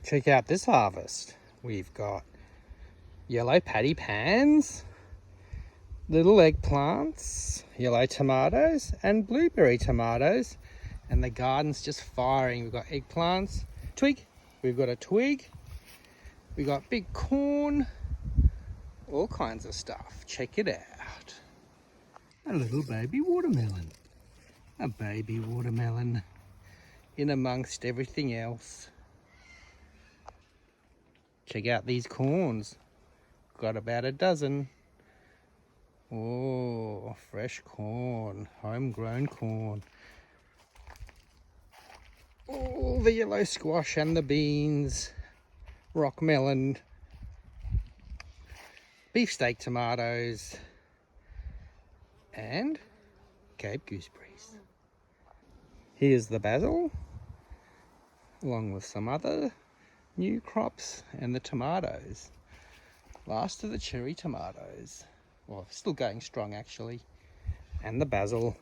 Check out this harvest. We've got yellow paddy pans, little eggplants, yellow tomatoes and blueberry tomatoes, and the garden's just firing. We've got eggplants, we've got a twig, we've got big corn, all kinds of stuff. Check it out. A little baby watermelon. A baby watermelon in amongst everything else. Check out these corns. Got about a dozen. Oh, fresh corn, homegrown corn. Oh, the yellow squash and the beans, rock melon, beefsteak tomatoes, and Cape gooseberries. Here's the basil, along with some other new crops and the tomatoes. Last of the cherry tomatoes. Well, still going strong actually. And the basil.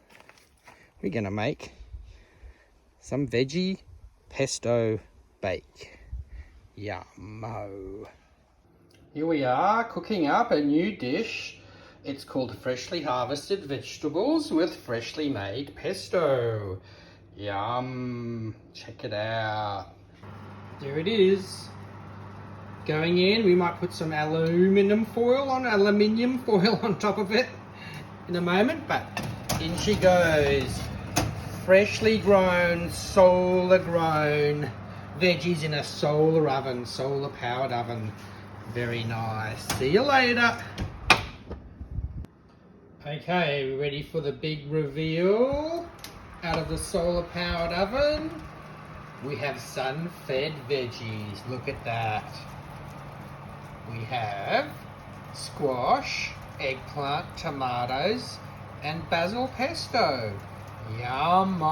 We're gonna make some veggie pesto bake. Yummo. Here we are cooking up a new dish. It's called freshly harvested vegetables with freshly made pesto. Yum. Check it out. There it is. Going in, we might put some aluminium foil on top of it in a moment, but in she goes. Freshly grown, solar grown veggies in a solar oven, solar powered oven. Very nice. See you later. Okay, we're ready for the big reveal. Out of the solar powered oven, we have sun-fed veggies. Look at that. We have squash, eggplant, tomatoes, and basil pesto. Yummo!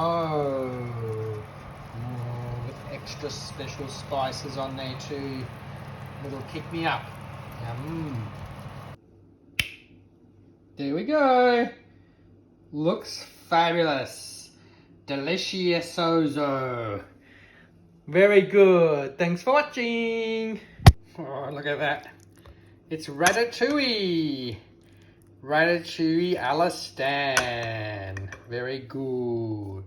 Oh, with extra special spices on there too. It'll kick me up. Yum. There we go. Looks fabulous. Delicioso. Very good. Thanks for watching. Oh, look at that. It's Ratatouille. Ratatouille à la Stan. Very good.